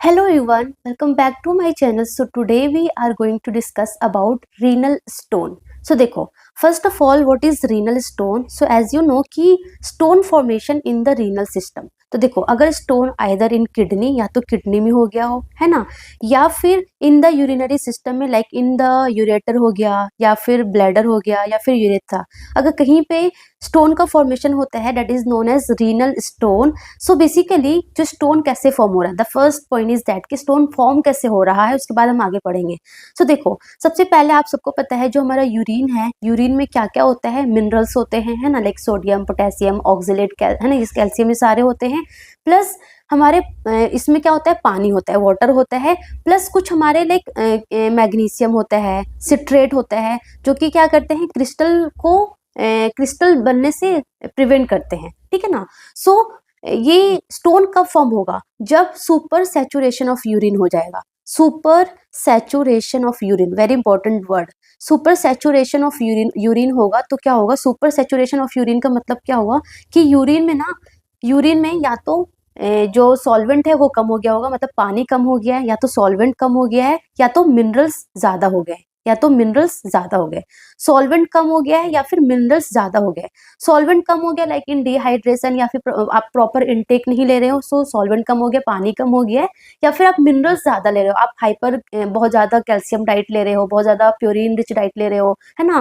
Hello everyone, welcome back to my channel. So today we are going to discuss about renal stone. So देखो, first of all, what is renal stone? So as you know कि stone formation in the renal system. तो देखो, अगर stone either in kidney या तो kidney में हो गया हो, है ना, या फिर इन द यूरिनरी सिस्टम में लाइक इन द यूरेटर हो गया, या फिर ब्लैडर हो गया, या फिर यूरेथ्रा, अगर कहीं पे स्टोन का फॉर्मेशन होता है that is known as renal stone. So basically जो स्टोन कैसे फॉर्म हो रहा है, the first point is that कि स्टोन फॉर्म कैसे हो रहा है, उसके बाद हम आगे पढ़ेंगे. सो देखो, सबसे पहले आप सबको पता है जो हमारा यूरिन है, यूरिन में क्या क्या होता है, मिनरल्स होते हैं, है ना, लाइक सोडियम, पोटेशियम, ऑक्जेलेट, है ना, इस कैल्शियम, ये सारे होते हैं. प्लस हमारे इसमें क्या होता है, पानी होता है, वाटर होता है, प्लस कुछ हमारे लाइक मैग्नीशियम होता है, सिट्रेट होता है, जो कि क्या करते हैं, क्रिस्टल को क्रिस्टल बनने से प्रिवेंट करते हैं. ठीक है ना. सो ये स्टोन कब फॉर्म होगा, जब सुपर सैचुरेशन ऑफ यूरिन हो जाएगा. Super saturation of urine, very important word. Super saturation of urine होगा तो क्या होगा, सुपर सैचुरेशन ऑफ यूरिन का मतलब क्या होगा कि यूरिन में ना, यूरिन में या तो जो सॉल्वेंट है वो कम हो गया होगा, मतलब पानी कम हो गया है, या तो सॉल्वेंट कम हो गया है, या तो मिनरल्स ज्यादा हो गए, या तो मिनरल्स ज्यादा हो गए. सॉल्वेंट कम हो गया है या फिर मिनरल्स ज्यादा हो गए. सॉल्वेंट कम हो गया लाइक इन डिहाइड्रेशन, या फिर आप प्रॉपर इनटेक नहीं ले रहे हो, सो सॉल्वेंट कम हो गया, पानी कम हो गया है, या फिर आप मिनरल्स ज्यादा ले रहे हो, आप हाइपर बहुत ज्यादा कैल्शियम डाइट ले रहे हो, बहुत ज्यादा प्योरीन रिच डाइट ले रहे हो, है ना,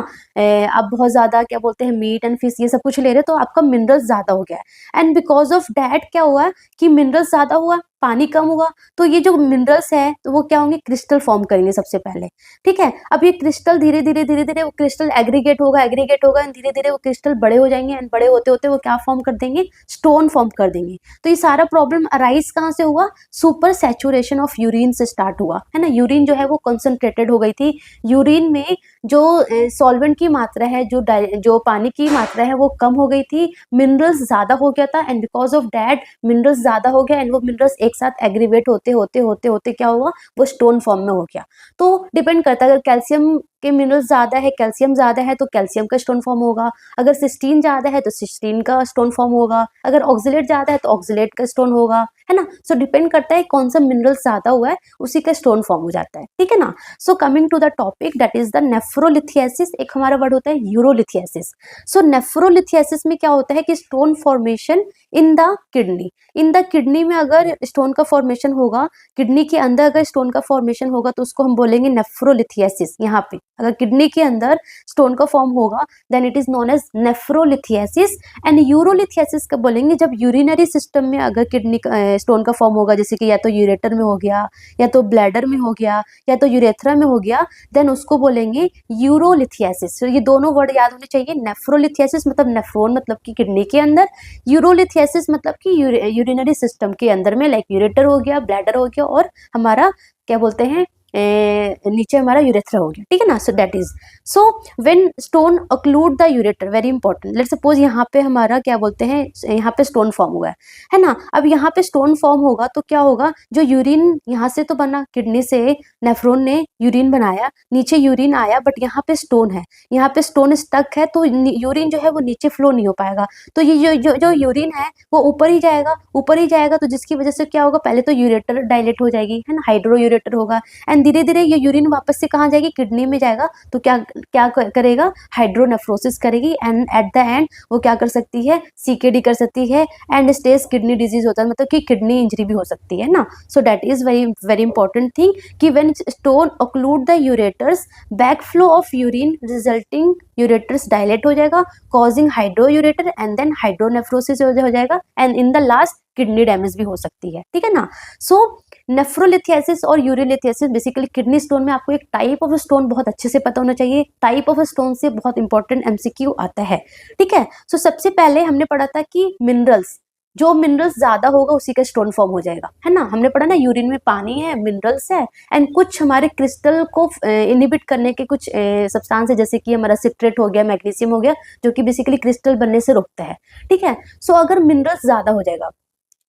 आप बहुत ज्यादा क्या बोलते हैं, मीट एंड फिश, ये सब कुछ ले रहे हो, तो आपका मिनरल्स ज्यादा हो गया है. एंड बिकॉज ऑफ डैट क्या हुआ कि मिनरल्स ज्यादा हुआ, पानी कम हुआ, तो ये जो मिनरल्स है तो वो क्या होंगे, क्रिस्टल फॉर्म करेंगे सबसे पहले. ठीक है. अब ये क्रिस्टल धीरे धीरे वो क्रिस्टल एग्रीगेट होगा एंड धीरे धीरे वो क्रिस्टल बड़े हो जाएंगे, एंड बड़े होते होते वो क्या फॉर्म कर देंगे, स्टोन फॉर्म कर देंगे. तो ये सारा प्रॉब्लम अराइज कहाँ से हुआ, सुपर सैचुरेशन ऑफ यूरिन से स्टार्ट हुआ, है ना. यूरिन जो है वो कंसंट्रेटेड हो गई थी, यूरिन में जो सॉल्वेंट की मात्रा है, जो पानी की मात्रा है वो कम हो गई थी, मिनरल्स ज्यादा हो गया था, and because of that minerals ज्यादा हो गया, एंड वो मिनरल्स एक साथ एग्रीवेट होते होते होते होते क्या हुआ, वो स्टोन फॉर्म में हो गया. तो डिपेंड करता है, अगर कैल्शियम के मिनरल्स ज्यादा है, कैल्शियम ज्यादा है, तो कैल्शियम का स्टोन फॉर्म होगा. अगर सिस्टीन ज्यादा है तो सिस्टीन का स्टोन फॉर्म होगा. अगर ऑक्जेलेट ज्यादा है तो ऑक्जेलेट का स्टोन होगा, है ना. सो डिपेंड करता है कौन सा मिनरल ज्यादा हुआ है, उसी का स्टोन फॉर्म हो जाता है. ठीक है ना. So coming to the topic that is the nephrolithiasis. एक हमारा वर्ड होता है यूरोलिथियासिस. सो नेफ्रोलिथियासिस में क्या होता है कि stone formation in the kidney. In the kidney में अगर स्टोन का फॉर्मेशन होगा, किडनी के अंदर अगर स्टोन का फॉर्मेशन होगा, तो उसको हम बोलेंगे नेफ्रोलिथियासिस. यहाँ पे अगर किडनी के अंदर स्टोन का फॉर्म होगा then it is known as nephrolithiasis. And urolithiasis का बोलेंगे जब यूरिनरी सिस्टम में अगर किडनी स्टोन का फॉर्म होगा, जैसे कि या तो यूरेटर में हो गया, या तो ब्लैडर में हो गया, या तो यूरेथ्रा में हो गया, देन उसको बोलेंगे यूरोलिथियासिस. तो ये दोनों वर्ड याद होने चाहिए. नेफ्रोलिथियासिस मतलब नेफ्रोन मतलब कि किडनी के अंदर, यूरोलिथियासिस मतलब कि यूरिनरी सिस्टम के अंदर में, लाइक यूरेटर हो गया, ब्लैडर हो गया, और हमारा क्या बोलते हैं, नीचे हमारा यूरेथ्रा हो गया. ठीक है ना. So that is, so when stone occlude the ureter, very important. Let's suppose यहाँ पे हमारा क्या बोलते हैं, यहाँ पे स्टोन फॉर्म हुआ है ना. अब यहाँ पे स्टोन फॉर्म होगा तो क्या होगा, जो यूरिन यहाँ से तो बना, किडनी से नेफ्रोन ने यूरिन बनाया, नीचे यूरिन आया, बट यहाँ पे स्टोन है, यहाँ पे स्टोन स्टक है, तो यूरिन जो है वो नीचे फ्लो नहीं हो पाएगा. तो ये जो यूरिन है वो ऊपर ही जाएगा, ऊपर ही जाएगा, तो जिसकी वजह से क्या होगा, पहले तो यूरेटर डायलेट हो जाएगी, है ना, हाइड्रो यूरेटर होगा, एंड धीरे धीरे ये यूरिन वापस से कहाँ जाएगी, किडनी में जाएगा, तो क्या क्या करेगा, हाइड्रोनेफ्रोसिस करेगी, एंड एट द एंड वो क्या कर सकती है, सीकेडी कर सकती है, एंड स्टेज किडनी डिजीज होता है, मतलब कि किडनी इंजरी भी हो सकती है ना. So that is very very important thing कि when stone occlude the ureters, back flow of urine resulting ureters dilate हो जाएगा, causing hydro ureter, and then hydronephrosis हो जाएगा, and in the last kidney damage भी हो सकती है. ठीक है ना. सो नेफ्रोलिथियासिस और यूरोलिथियासिस, बेसिकली किडनी स्टोन में आपको एक टाइप ऑफ स्टोन बहुत अच्छे से पता होना चाहिए. टाइप ऑफ स्टोन से बहुत इंपॉर्टेंट एमसीक्यू आता है. ठीक है. सो सबसे पहले हमने पढ़ा था कि मिनरल्स, जो मिनरल्स ज्यादा होगा उसी का स्टोन फॉर्म हो जाएगा, है ना. हमने पढ़ा ना, यूरिन में पानी है, मिनरल्स है, एंड कुछ हमारे क्रिस्टल को इनहिबिट करने के कुछ सब्सटेंस है, जैसे कि हमारा सिट्रेट हो गया, मैग्नीशियम हो गया, जो कि बेसिकली क्रिस्टल बनने से रोकता है. ठीक है. सो अगर मिनरल्स ज्यादा हो जाएगा,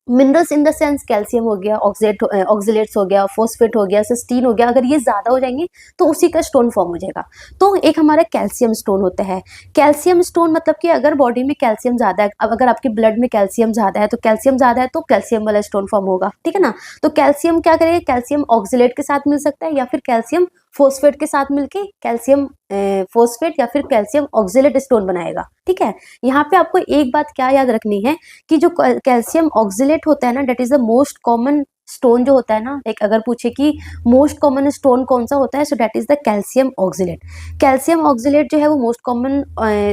minerals in the sense calcium हो गया, ऑक्जेलेट्स हो गया, फॉस्फेट हो गया, सिस्टीन हो गया, अगर ये ज़्यादा हो जाएंगे तो उसी का स्टोन फॉर्म हो जाएगा। तो एक हमारा कैल्शियम स्टोन होता है। कैल्शियम स्टोन मतलब कि अगर बॉडी में कैल्शियम ज़्यादा है, अब अगर आपके ब्लड में कैल्शियम ज़्यादा है तो कैल्शियम ज़्यादा है तो कैल्शियम वाला स्टोन फॉर्म होगा, ठीक है ना। तो कैल्शियम क्या करेगा, कैल्शियम ऑक्जेलेट के साथ मिल सकता है या फिर कैल्शियम फॉस्फेट के साथ मिलके कैल्शियम फॉस्फेट या फिर कैल्शियम ऑक्जेलेट स्टोन बनाएगा, ठीक है। यहाँ पे आपको एक बात क्या याद रखनी है कि जो कैल्शियम ऑक्जेलेट होता है ना, that is the most common stone जो होता है ना, एक अगर पूछे कि मोस्ट कॉमन स्टोन कौन सा होता है, so that is the calcium oxalate. Calcium oxalate जो है वो मोस्ट कॉमन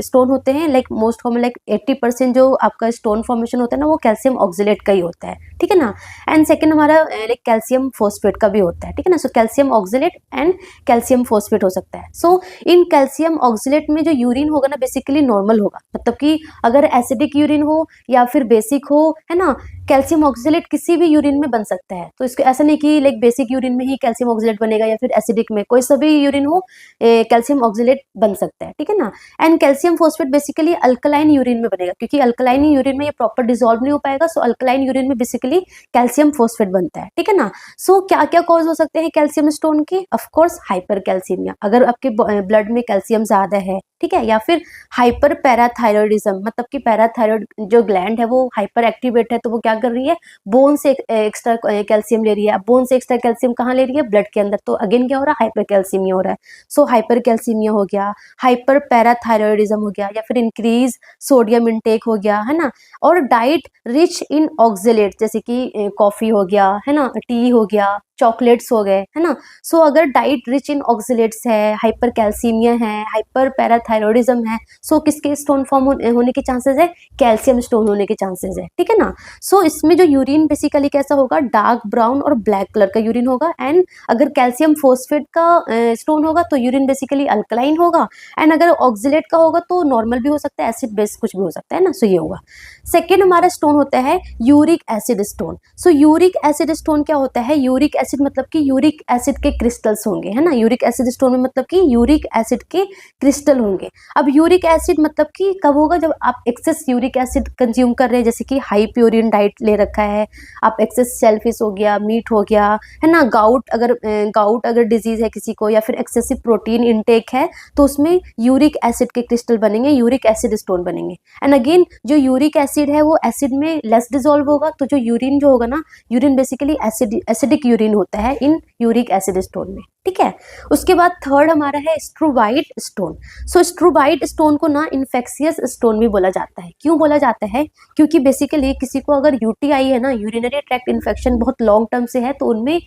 स्टोन होते हैं, लाइक मोस्ट कॉमन, लाइक 80% जो आपका स्टोन फॉर्मेशन होता है ना वो कैल्शियम ऑक्जेलेट का ही होता है, ठीक है ना। एंड सेकेंड हमारा लाइक कैल्शियम फॉस्फेट का भी होता है, ठीक है ना। So calcium oxalate and calcium phosphate हो सकता है। सो इन कैल्शियम ऑक्जेलेट में जो यूरिन होगा ना बेसिकली नॉर्मल होगा, मतलब कि अगर एसिडिक यूरिन हो या फिर बेसिक हो, है ना, कैल्शियम ऑक्जेलेट किसी भी यूरिन में बन सकता है। तो इसको ऐसा नहीं कि लाइक बेसिक यूरिन में ही कैल्शियम ऑक्जेलेट बनेगा या फिर एसिडिक में, कोई सा भी यूरिन हो कैल्शियम ऑक्जेलेट बन सकता है, ठीक है ना। And calcium phosphate basically alkaline urine में बनेगा, क्योंकि अल्कलाइन यूरिन में ये प्रॉपर डिसॉल्व नहीं हो पाएगा, सो अल्कलाइन यूरिन में बेसिकली कैल्शियम फॉस्फेट बनता है, ठीक है ना। सो क्या क्या कॉज हो सकते हैं कैल्शियम स्टोन के, ऑफकोर्स हाइपर कैल्सीमिया, अगर आपके ब्लड में कैल्शियम ज्यादा है, ठीक है, या फिर हाइपर पैराथायरॉयडिज्म, मतलब कि पैराथायरॉयड जो ग्लैंड है वो हाइपर एक्टिवेट है, तो वो क्या कर रही है, बोन से एक्स्ट्रा कैल्शियम ले रही है। अब बोन से एक्स्ट्रा कैल्शियम कहाँ ले रही है, ब्लड के अंदर, तो अगेन क्या हो रहा है, हाइपर कैल्सीमिया हो रहा है। सो हाइपर कैल्सीमिया हो गया, हाइपर पैराथायरॉयडिज्म हो गया, या फिर इंक्रीज सोडियम इनटेक हो गया, है ना। और डाइट रिच इन ऑक्जेलेट, जैसे कि कॉफी हो गया, है ना, टी हो गया, चॉकलेट्स हो गए, है ना। सो अगर डाइट रिच इन ऑक्जेलेट्स है, हाइपर कैल्सीमिया है, हाइपर पैराथायरॉयडिज्म है, सो किसके स्टोन फॉर्म होने के चांसेस है, कैल्शियम स्टोन होने के चांसेस है, ठीक है ना। सो इसमें जो यूरिन बेसिकली कैसा होगा, डार्क ब्राउन और ब्लैक कलर का यूरिन होगा। एंड अगर कैल्शियम फोस्फेट का स्टोन होगा तो यूरिन बेसिकली अल्कलाइन होगा। एंड अगर ऑक्जेलेट का होगा तो नॉर्मल भी हो सकता है, एसिड बेस कुछ भी हो सकता है ना। सो ये होगा। सेकेंड हमारा स्टोन होता है यूरिक एसिड स्टोन। सो यूरिक एसिड स्टोन क्या होता है, यूरिक एसिड मतलब कि यूरिक एसिड के क्रिस्टल्स होंगे, है ना। यूरिक एसिड स्टोन में मतलब कि यूरिक एसिड के क्रिस्टल होंगे। अब यूरिक एसिड मतलब कि कब होगा, जब आप एक्सेस यूरिक एसिड कंज्यूम कर रहे हैं, जैसे कि हाई प्योरिन डाइट ले रखा है, आप एक्सेस शेलफिश हो गया, मीट हो गया, है ना, गाउट अगर डिजीज है किसी को, या फिर एक्सेसिव प्रोटीन इनटेक है, तो उसमें यूरिक एसिड के क्रिस्टल बनेंगे, यूरिक एसिड स्टोन बनेंगे। एंड अगेन जो यूरिक एसिड है वो एसिड में लेस डिजोल्व होगा, तो जो यूरिन जो होगा ना, यूरिन बेसिकली एसिडिक यूरिन होता है इन यूरिक एसिड स्टोन में, ठीक है। उसके बाद थर्ड हमारा है स्ट्रूबाइट स्टोन। सो स्ट्रूबाइट स्टोन को ना इन्फेक्शियस स्टोन भी बोला जाता है। क्यों बोला जाता है, क्योंकि बेसिकली किसी को अगर यूटीआई है ना, यूरिनरी ट्रैक्ट इन्फेक्शन बहुत लॉन्ग टर्म से है, तो उनमें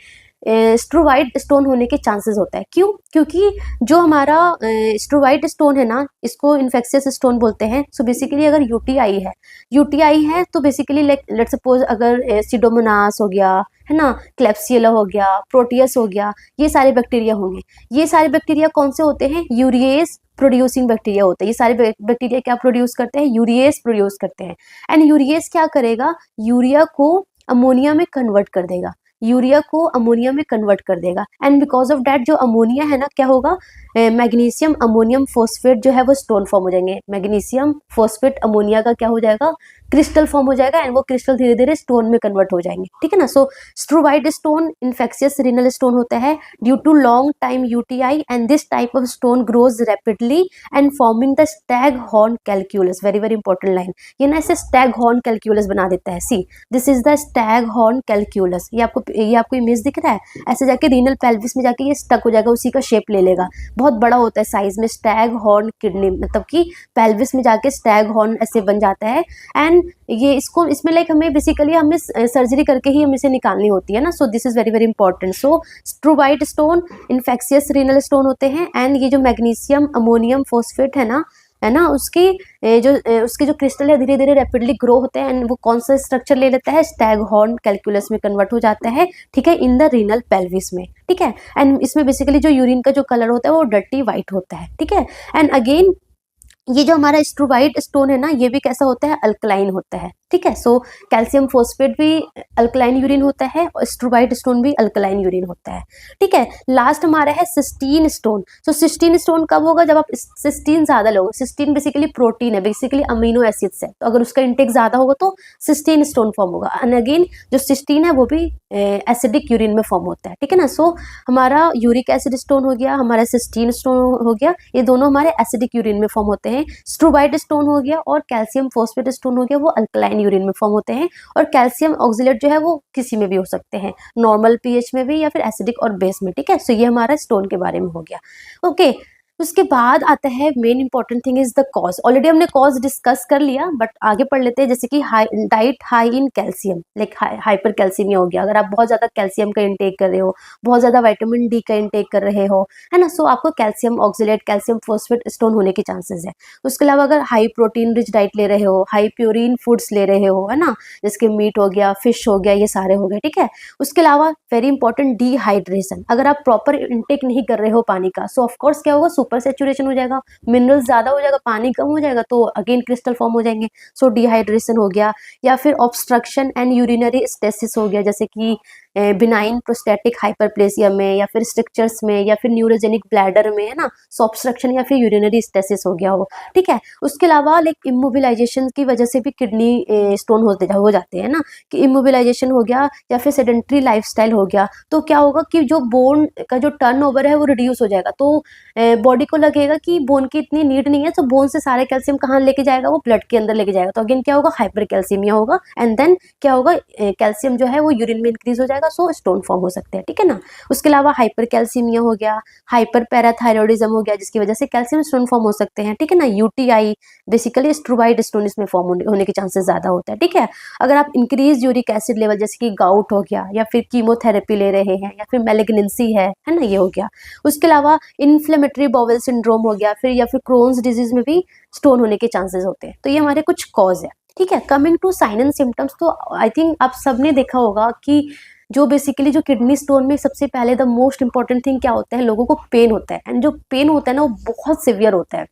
स्ट्रूबाइट स्टोन होने के चांसेस होता है। क्यों, क्योंकि जो हमारा स्ट्रूबाइट स्टोन है ना, इसको इन्फेक्शियस स्टोन बोलते हैं। सो बेसिकली अगर यूटीआई है तो बेसिकली लेट सपोज अगर सिडोमोनास हो गया, है ना, क्लेप्सियला हो गया, प्रोटियस हो गया, ये सारे बैक्टीरिया होंगे। ये सारे बैक्टीरिया कौन से होते हैं, यूरिएस प्रोड्यूसिंग बैक्टीरिया होते हैं। ये सारे बैक्टीरिया क्या प्रोड्यूस करते हैं, यूरिएस प्रोड्यूस करते हैं। एंड यूरिएस क्या करेगा, यूरिया को अमोनिया में कन्वर्ट कर देगा, यूरिया को अमोनिया में कन्वर्ट कर देगा। एंड बिकॉज ऑफ डैट जो अमोनिया है ना, क्या होगा, मैग्नीशियम अमोनियम फोस्फेट जो है वो स्टोन फॉर्म हो जाएंगे। मैग्नीशियम फोस्फेट अमोनिया का क्या हो जाएगा, क्रिस्टल फॉर्म हो जाएगा, एंड वो क्रिस्टल धीरे धीरे स्टोन में कन्वर्ट हो जाएंगे, ठीक है ना। So struvite stone infectious renal stone होता है due to long time UTI, and this type of stone grows rapidly and forming the stag horn calculus. Very very important line, ये ना ऐसे स्टैग हॉर्न कैलक्यूलस बना देता है। See this is the stag horn calculus. ये आपको image दिख रहा है, ऐसे जाके रीनल पेल्विस में जाके ये स्टक हो जाएगा, उसी का शेप ले लेगा, बहुत बड़ा होता है साइज में। स्टैग हॉर्न किडनी मतलब कि पेल्विस में जाके स्टैग हॉर्न ऐसे बन जाता है। एंड ये इसमें लाइक हमें बेसिकली हमें सर्जरी करके ही हमें इसे निकालनी होती है ना। So this is very very important. So struvite stone infectious renal stone होते हैं। एंड ये जो मैग्नीशियम अमोनियम फोस्फेट है ना, उसके जो क्रिस्टल है धीरे धीरे रैपिडली ग्रो होते हैं। एंड वो कौन सा स्ट्रक्चर ले लेता है, स्टैग हॉर्न कैलक्यूलस में कन्वर्ट हो जाता है, ठीक है, इन द रीनल पेल्विस में, ठीक है। एंड इसमें बेसिकली जो यूरिन का जो कलर होता है वो डर्टी वाइट होता है, ठीक है। एंड अगेन ये जो हमारा स्ट्रूबाइट स्टोन है ना, ये भी कैसा होता है, अल्कलाइन होता है। ठीक है। सो कैल्शियम फोस्फेट भी अल्कलाइन यूरिन होता है और स्ट्रोबाइट स्टोन भी अल्कलाइन यूरिन होता है, ठीक है। लास्ट हमारा है सिस्टीन स्टोन। सो सिस्टीन स्टोन कब होगा, जब आप सिस्टीन ज्यादा लोगे। सिस्टीन बेसिकली प्रोटीन है, बेसिकली अमीनो एसिड्स है, तो अगर उसका इंटेक ज्यादा होगा तो सिस्टीन स्टोन फॉर्म होगा। एंड अगेन जो सिस्टीन है वो भी एसिडिक यूरिन में फॉर्म होता है, ठीक है ना। सो हमारा यूरिक एसिड स्टोन हो गया, हमारा सिस्टीन स्टोन हो गया, ये दोनों हमारे एसिडिक यूरिन में फॉर्म होते हैं। स्ट्रोबाइट स्टोन हो गया और कैल्शियम फोस्फेट स्टोन हो गया, वो अल्कलाइन यूरिन में फॉर्म होते हैं। और कैल्शियम ऑक्सलेट जो है वो किसी में भी हो सकते हैं, नॉर्मल पीएच में भी या फिर एसिडिक और बेस में, ठीक है। सो ये हमारा स्टोन के बारे में हो गया, ओके। उसके बाद आता है main important thing is the cause. Already हमने कॉज डिस्कस कर लिया, बट आगे पढ़ लेते हैं। जैसे कि diet high in calcium, like hyper calcaemia हो गया। अगर आप बहुत ज्यादा कैल्शियम का इंटेक कर रहे हो, बहुत ज्यादा विटामिन डी का इंटेक कर रहे हो, है ना, सो आपको calcium oxalate, calcium phosphate stone होने के चांसेस है। उसके अलावा अगर हाई प्रोटीन रिच डाइट ले रहे हो, हाई प्योरीन फूड्स ले रहे हो, है ना, जैसे मीट हो गया, फिश हो गया, ये सारे हो गए, ठीक है। उसके अलावा वेरी इंपॉर्टेंट डिहाइड्रेशन, अगर आप प्रॉपर इंटेक नहीं कर रहे हो पानी का, सो ऑफकोर्स क्या होगा, सुपर सेचुरेशन हो जाएगा, मिनरल्स ज्यादा हो जाएगा, पानी कम हो जाएगा, तो अगेन क्रिस्टल फॉर्म हो जाएंगे। सो डिहाइड्रेशन हो गया, या फिर ऑब्स्ट्रक्शन एंड यूरिनरी स्टेसिस हो गया, जैसे कि बिनाइन प्रोस्टेटिक हाइपरप्लेसिया में, या फिर स्ट्रक्चर्स में, या फिर न्यूरोजेनिक ब्लैडर में, है ना, सो ऑब्स्ट्रक्शन या फिर यूरिनरी स्टेसिस हो गया हो, ठीक है। उसके अलावा लाइक इमोबिलाइजेशन की वजह से भी किडनी स्टोन हो जाते हैं ना, कि इमोबिलाइजेशन हो गया या फिर सेडेंट्री लाइफस्टाइल हो गया, तो क्या होगा कि जो बोन का जो टर्नओवर है वो रिड्यूस हो जाएगा, तो बॉडी को लगेगा कि बोन की इतनी नीड नहीं है, तो बोन से सारे कैल्शियम कहाँ लेके जाएगा, वो ब्लड के अंदर लेके जाएगा, तो अगेन क्या होगा, हाइपर कैल्सीमिया होगा। एंड देन क्या होगा, कैल्शियम जो है वो यूरिन में इंक्रीज हो जाएगा, सो स्टोन फॉर्म हो सकते हैं, ठीक है ना। उसके अलावा हाइपर कैल्सीमिया हो गया, हाइपर पैराथायरॉइडिज्म हो गया, जिसकी वजह से कैल्शियम स्टोन फॉर्म हो सकते हैं, ठीक है ना। यूटीआई बेसिकली स्ट्रोबाइट स्टोन इसमें फॉर्म होने के चांसेस ज्यादा होता है, ठीक है। अगर आप इंक्रीज यूरिक एसिड लेवल, जैसे कि गाउट हो गया, या फिर कीमोथेरेपी ले रहे हैं, या फिर मैलिग्नेंसी है ना, ये हो गया। उसके अलावा इन्फ्लेमेटरी बाउल सिंड्रोम हो गया, फिर या फिर क्रोन्स डिजीज में भी स्टोन होने के चांसेस होते हैं। तो ये हमारे कुछ कॉज है, ठीक है। Coming to sign and symptoms, तो आई थिंक आप सबने देखा होगा कि जो बेसिकली जो किडनी स्टोन में सबसे पहले द मोस्ट इंपॉर्टेंट थिंग क्या होता है, लोगों को पेन होता है। एंड जो पेन होता है ना वो बहुत सिवियर होता है,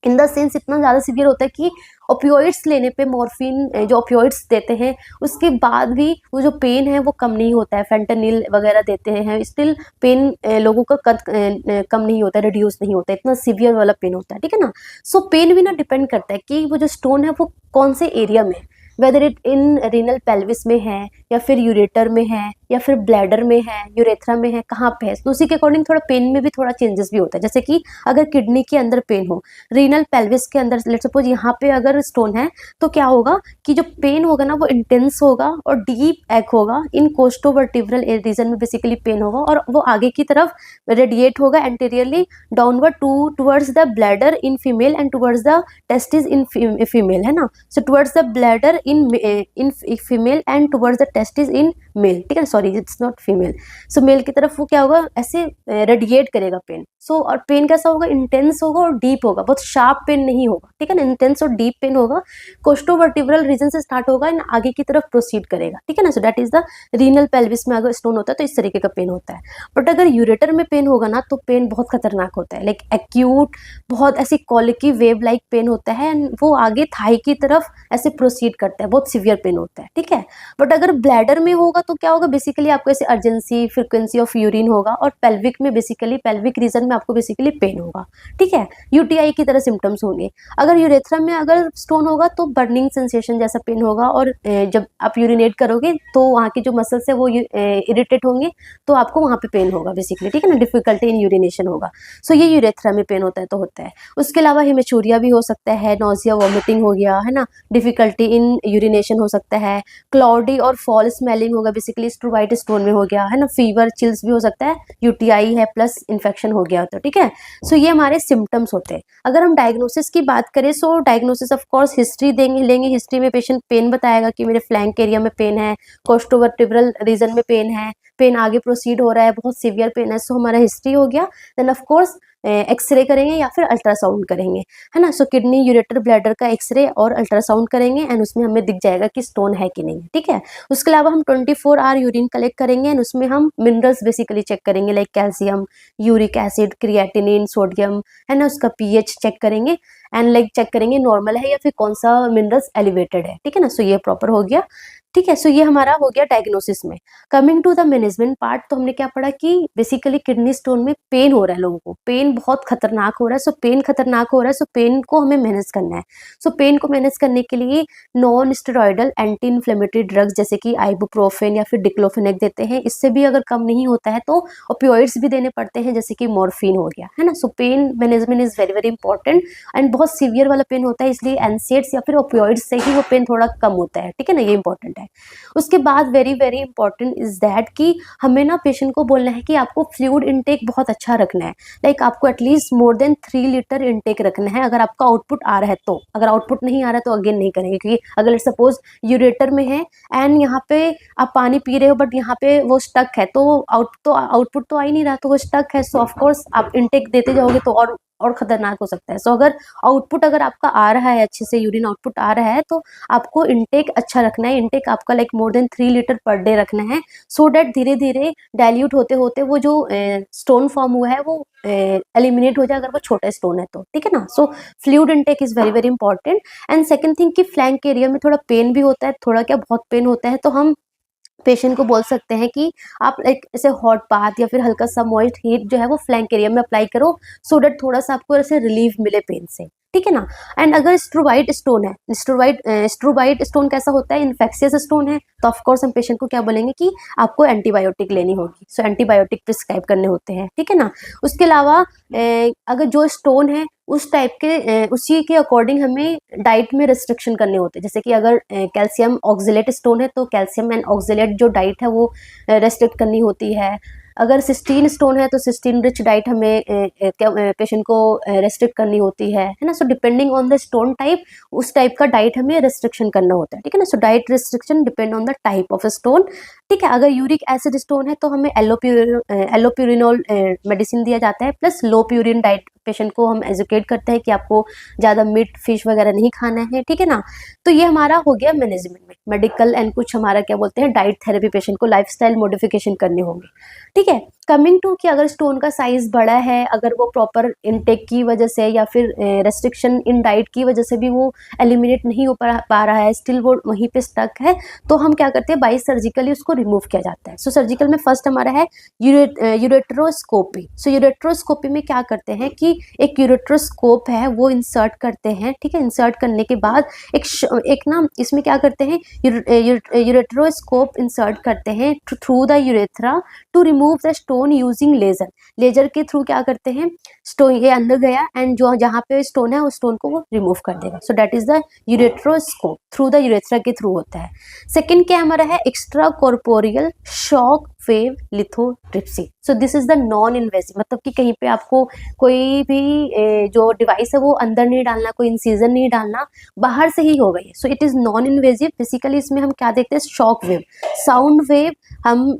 इन द सेंस इतना ज़्यादा सीवियर होता है कि ओपियोइड्स लेने पे, मॉर्फिन जो ओपियोइड्स देते हैं उसके बाद भी वो जो पेन है वो कम नहीं होता है। फेंटानिल वगैरह देते हैं, स्टिल पेन लोगों का कम नहीं होता है, रिड्यूस नहीं होता है, इतना सीवियर वाला पेन होता है, ठीक है ना। सो पेन भी ना डिपेंड करता है कि वो जो स्टोन है वो कौन से एरिया में, whether it in renal pelvis में है, या फिर यूरेटर में है, या फिर ब्लैडर में है, यूरेथ्रा में है, कहाँ पे है, तो उसी के अकॉर्डिंग थोड़ा पेन में भी थोड़ा चेंजेस भी होता है। जैसे कि अगर किडनी के अंदर पेन हो, रीनल पेल्विस के अंदर, लेट्स सपोज यहाँ पे अगर स्टोन है, तो क्या होगा कि जो पेन होगा ना वो इंटेंस होगा और डीप एक होगा, इन कोस्टोवर्टिब्रल रीजन में बेसिकली पेन होगा, और वो आगे की तरफ रेडिएट होगा anteriorly downward towards the bladder in female and towards the testis in female, है ना। So towards the bladder in female and towards the testis in male, ठीक है, sorry it's not female. So male की तरफ वो क्या होगा, ऐसे रेडिएट करेगा पेन। सो और पेन कैसा होगा, इंटेंस होगा और डीप होगा, बहुत शार्प पेन नहीं होगा, ठीक है ना, इंटेंस और डीप पेन होगा, कोस्टोवर्टिब्रल रीजन से स्टार्ट होगा एंड आगे की तरफ प्रोसीड करेगा, ठीक है ना। So that is the renal pelvis में अगर स्टोन होता है तो इस तरीके का पेन होता है। बट अगर यूरेटर में पेन होगा ना तो पेन बहुत खतरनाक होता है, लाइक एक्यूट, बहुत ऐसी कॉलिकी वेव लाइक पेन होता है, एंड वो आगे थाई की तरफ ऐसे प्रोसीड करता है, बहुत सीवियर पेन होता है, ठीक है। बट अगर ब्लैडर में होगा तो क्या होगा, बेसिकली आपको ऐसे अर्जेंसी, फ्रीक्वेंसी ऑफ यूरिन होगा, और पेल्विक में बेसिकली पेल्विक रीजन में आपको बेसिकली पेन होगा, ठीक है, यूटीआई की तरह सिम्टम्स होंगे। अगर यूरेथ्रा में अगर स्टोन होगा तो बर्निंग सेंसेशन जैसा पेन होगा, और जब आप यूरिनेट करोगे तो वहाँ की जो मसल्स है वो इरिटेट होंगे, तो आपको वहाँ पे पेन होगा बेसिकली, ठीक है ना, डिफिकल्टी इन यूरिनेशन होगा। सो ये यूरेथ्रा में पेन होता है तो होता है। उसके अलावा हेमेचूरिया भी हो सकता है, नोजिया, वॉमिटिंग हो गया, है ना, डिफिकल्टी इन यूरिनेशन हो सकता है, क्लाउडी और फॉल स्मेलिंग होगा, बेसिकली स्ट्रोबाइट स्टोन में हो गया, है ना, फीवर, चिल्स भी हो सकता है, यूटीआई है प्लस इन्फेक्शन हो गया तो, ठीक है। सो ये हमारे सिम्टम्स होते हैं। अगर हम डायग्नोसिस की बात करें, सो डायग्नोसिस ऑफ कोर्स हिस्ट्री लेंगे, हिस्ट्री में पेशेंट पेन बताएगा कि मेरे फ्लैंक एरिया में पेन है, कोस्टोवर्टिब्रल रीजन में पेन है, पेन आगे प्रोसीड हो रहा है, बहुत सीवियर पेन है, सो हमारा हिस्ट्री हो गया। देन ऑफ कोर्स एक्सरे करेंगे या फिर अल्ट्रासाउंड करेंगे, है ना। सो किडनी, यूरेटर, ब्लैडर का एक्सरे और अल्ट्रासाउंड करेंगे एंड उसमें हमें दिख जाएगा कि स्टोन है कि नहीं, ठीक है। उसके अलावा हम 24 आवर यूरिन कलेक्ट करेंगे एंड उसमें हम मिनरल्स बेसिकली चेक करेंगे, like calcium, uric acid, creatinine, sodium, है ना। उसका पीएच चेक करेंगे एंड लाइक चेक करेंगे नॉर्मल है या फिर कौन सा मिनरल्स एलिवेटेड है, ठीक है ना। सो ये प्रॉपर हो गया, ठीक है। सो ये हमारा हो गया डायग्नोसिस में। Coming to the management part, तो हमने क्या पढ़ा कि बेसिकली किडनी स्टोन में पेन हो रहा है लोगों को, पेन बहुत खतरनाक हो रहा है। सो पेन खतरनाक हो रहा है, सो पेन को हमें मैनेज करना है। सो पेन को मैनेज करने के लिए non steroidal anti inflammatory drugs जैसे कि आइबुप्रोफेन या फिर डिक्लोफेनेक देते हैं। इससे भी अगर कम नहीं होता है तो ओपियोइड्स भी देने पड़ते हैं, जैसे कि मॉर्फिन हो गया, है ना। So pain management is very very important and बहुत सीवियर वाला पेन होता है, इसलिए एनसेड्स या फिर ओपियोइड्स से ही वो पेन थोड़ा कम होता है, ठीक है ना, ये इंपॉर्टेंट है। उसके बाद very very important is that कि हमें ना पेशेंट को बोलना है कि आपको फ्लूइड इनटेक बहुत अच्छा रखना है, लाइक आपको at least more than 3 litre intake रखना है अगर आपका आउटपुट आ रहा है तो। अगर आउटपुट नहीं आ रहा है तो अगेन नहीं करेंगे, क्योंकि अगर सपोज यूरेटर में है एंड यहाँ पे आप पानी पी रहे हो बट यहाँ पे वो स्टक है, तो आउटपुट तो आ ही नहीं रहा, तो वो स्टक है। सो ऑफकोर्स आप इनटेक देते जाओगे तो और खतरनाक हो सकता है। सो अगर आउटपुट अगर आपका आ रहा है, अच्छे से यूरिन आउटपुट आ रहा है, तो आपको इनटेक अच्छा रखना है। इनटेक आपका like more than 3 litre per day रखना है, सो दैट धीरे धीरे डाइल्यूट होते होते वो जो स्टोन फॉर्म हुआ है वो एलिमिनेट हो जाए, अगर वो छोटा स्टोन है तो, ठीक है ना। So fluid intake is very very important. And second thing कि फ्लैंक एरिया में थोड़ा पेन भी होता है, थोड़ा क्या बहुत पेन होता है, तो हम पेशेंट को बोल सकते हैं कि आप एक ऐसे हॉट बाथ या फिर हल्का सा मॉइस्ट हीट जो है वो फ्लैंक एरिया में अप्लाई करो, सो दैट थोड़ा सा आपको ऐसे रिलीफ मिले पेन से, ठीक है ना। एंड अगर स्ट्रोबाइट स्टोन है, स्ट्रोबाइट स्टोन कैसा होता है, इन्फेक्शियस स्टोन है, तो ऑफकोर्स हम पेशेंट को क्या बोलेंगे कि आपको एंटीबायोटिक लेनी होगी। सो एंटीबायोटिक प्रिस्क्राइब करने होते हैं, ठीक है ना। उसके अलावा अगर जो स्टोन है उस टाइप के उसी के अकॉर्डिंग हमें डाइट में रिस्ट्रिक्शन करने होते हैं। जैसे कि अगर कैल्शियम ऑक्जेलेट स्टोन है तो कैल्शियम एंड ऑक्जेलेट जो डाइट है वो रेस्ट्रिक्ट करनी होती है। अगर सिस्टीन स्टोन है तो सिस्टीन रिच डाइट हमें पेशेंट को रेस्ट्रिक्ट करनी होती है ना। So depending on the stone type उस टाइप का डाइट हमें रेस्ट्रिक्शन करना होता है, ठीक है ना। So diet restriction depend on the type of stone, ठीक है। अगर यूरिक एसिड स्टोन है तो हमें एलोप्यूरिनोल मेडिसिन दिया जाता है, plus low purine diet patient को हम एजुकेट करते हैं कि आपको ज़्यादा मीट फिश वगैरह नहीं खाना है, ठीक है ना। तो ये हमारा हो गया मैनेजमेंट में मेडिकल एंड कुछ हमारा क्या बोलते हैं डाइट थेरेपी, पेशेंट को लाइफस्टाइल मॉडिफिकेशन करनी होगी, ठीक है। कमिंग टू कि अगर स्टोन का साइज बड़ा है, अगर वो प्रॉपर इनटेक की वजह से या फिर रेस्ट्रिक्शन इन डाइट की वजह से भी वो एलिमिनेट नहीं हो पा रहा है, स्टिल वो वहीं पे स्टक है, तो हम क्या करते हैं बाई सर्जिकली उसको रिमूव किया जाता है। सो सर्जिकल में फर्स्ट हमारा है यूरेट्रोस्कोपी। सो यूरेट्रोस्कोपी में क्या करते हैं कि एक यूरेट्रोस्कोप है वो इंसर्ट करते हैं, ठीक है। इंसर्ट करने के बाद एक ना इसमें क्या करते हैं यूरेट्रोस्कोप इंसर्ट करते हैं through the urethra to remove the stone using laser. Laser के थ्रू क्या करते हैं, स्टोन ये अंदर गया एंड जो जहाँ पे स्टोन है उस स्टोन को वो रिमूव कर देगा। So that is the ureteroscope, through the urethra के थ्रू होता है। सेकेंड क्या हमारा है extracorporeal shock wave lithotripsy. So this is the non invasive, मतलब कि कहीं पे आपको कोई भी जो डिवाइस है वो अंदर नहीं डालना, कोई इंसीजन नहीं डालना, बाहर से ही हो गई। सो it is non invasive. Basically इसमें हम क्या देखते हैं शॉक वेव, साउंड वेव हम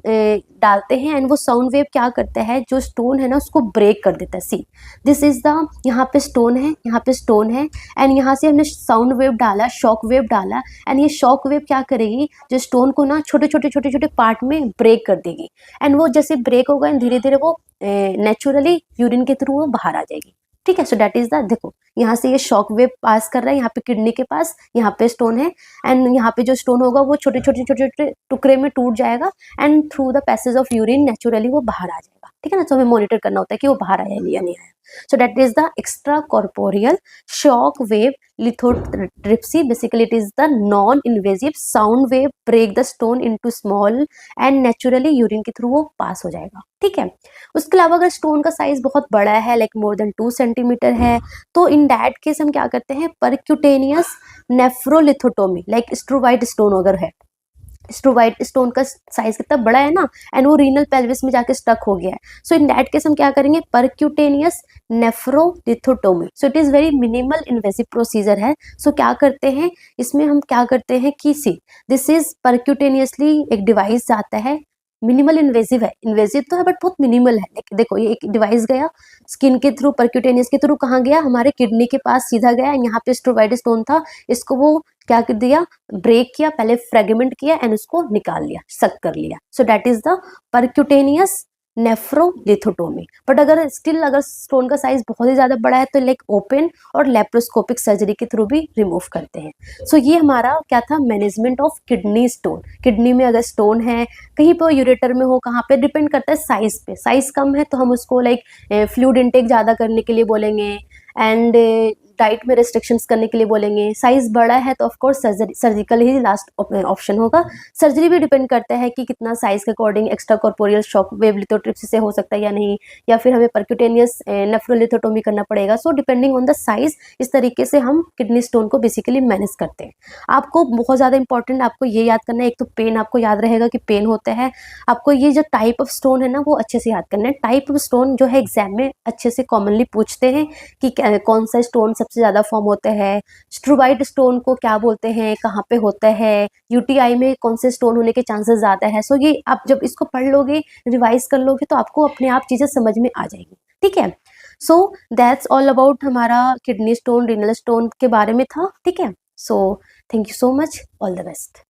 डालते हैं एंड वो साउंड वेव क्या करता है जो स्टोन है ना उसको ब्रेक कर देता है। सी दिस इज द, यहाँ पे स्टोन है, यहाँ पे स्टोन है एंड यहाँ से हमने साउंड वेव डाला, शॉक वेव डाला एंड ये शॉक वेव क्या करेगी जो स्टोन को ना छोटे छोटे पार्ट में ब्रेक कर देगी एंड वो जैसे ब्रेक होगा एंड धीरे धीरे वो नेचुरली यूरिन के थ्रू वो बाहर आ जाएगी, ठीक है। सो दैट इज द, देखो यहाँ से ये शॉक वेव पास कर रहा है, यहाँ पे किडनी के पास, यहाँ पे स्टोन है एंड यहाँ पे जो स्टोन होगा वो छोटे छोटे टुकड़े में टूट जाएगा and through the passage of urine naturally वो बाहर आ जाएगा, ठीक है ना। तो हमें मॉनिटर करना होता है कि वो बाहर आया या नहीं आया। So that is the extracorporeal shock wave lithotripsy. Basically, it is the non-invasive sound wave break the stone into small and naturally urine के थ्रू वो पास हो जाएगा, ठीक है। उसके अलावा अगर स्टोन का साइज बहुत बड़ा है लाइक मोर देन 2 सेंटीमीटर है, तो इन दैट केस हम क्या करते हैं परक्यूटेनियस नेफ्रोलिथोटोमी, लाइक स्ट्रोबाइट स्टोन अगर है, स्ट्रोबाइट स्टोन का साइज कितना बड़ा है ना एंड वो रीनल पेल्विस में जाके स्टक हो गया है। सो इन दैट केस हम क्या करेंगे percutaneous nephrolithotomy. So it is very minimal invasive procedure है। सो क्या करते हैं इसमें हम क्या करते हैं कि सी दिस इज परक्यूटेनियसली एक डिवाइस आता है मिनिमल इन्वेजिव है, इन्वेजिव तो है बट बहुत मिनिमल है। देखो ये एक डिवाइस गया स्किन के थ्रू, परक्यूटेनियस के थ्रू कहाँ गया, हमारे किडनी के पास सीधा गया, यहाँ पे स्ट्रोमाटिक स्टोन था, इसको वो क्या कर दिया, ब्रेक किया, पहले फ्रेगमेंट किया एंड उसको निकाल लिया, सक कर लिया। So that is the percutaneous nephrolithotomy. But अगर स्टिल अगर स्टोन का साइज बहुत ही ज्यादा बड़ा है तो लाइक ओपन और लेप्रोस्कोपिक सर्जरी के थ्रू भी रिमूव करते हैं। सो ये हमारा क्या था, management of kidney stone. Kidney में अगर स्टोन है, कहीं पर यूरेटर में हो, कहाँ पे डिपेंड करता है साइज पे। साइज कम है तो हम उसको लाइक फ्लूइड इनटेक ज्यादा करने के लिए बोलेंगे एंड डाइट में रेस्ट्रिक्शंस करने के लिए बोलेंगे। साइज बड़ा है तो ऑफकोर्स सर्जिकल ही लास्ट ऑप्शन होगा। सर्जरी भी डिपेंड करता है कि कितना साइज के according extra corporeal shock wave lithotripsy से हो सकता है या नहीं, या फिर हमें परक्यूटेनियस नेफ्रोलिथोटोमी करना पड़ेगा। So depending on the size, इस तरीके से हम किडनी स्टोन को बेसिकली मैनेज करते हैं। आपको बहुत ज़्यादा इंपॉर्टेंट आपको ये याद करना है, एक तो पेन आपको याद रहेगा कि पेन होता है। आपको ये जो टाइप ऑफ स्टोन है ना वो अच्छे से याद करना है। टाइप ऑफ स्टोन जो है एग्जाम में अच्छे से कॉमनली पूछते हैं कि कौन सा स्टोन सबसे ज़्यादा फॉर्म होता है, स्ट्रोबाइट स्टोन को क्या बोलते हैं, कहाँ पे होता है, यूटीआई में कौन से स्टोन होने के चांसेस ज़्यादा है। सो ये आप जब इसको पढ़ लोगे, रिवाइज कर लोगे तो आपको अपने आप चीज़ें समझ में आ जाएगी। ठीक है, सो दैट्स ऑल अबाउट हमारा किडनी स्टोन, रीनल स्टोन के बारे में था। ठीक है, so thank you so much, all the best.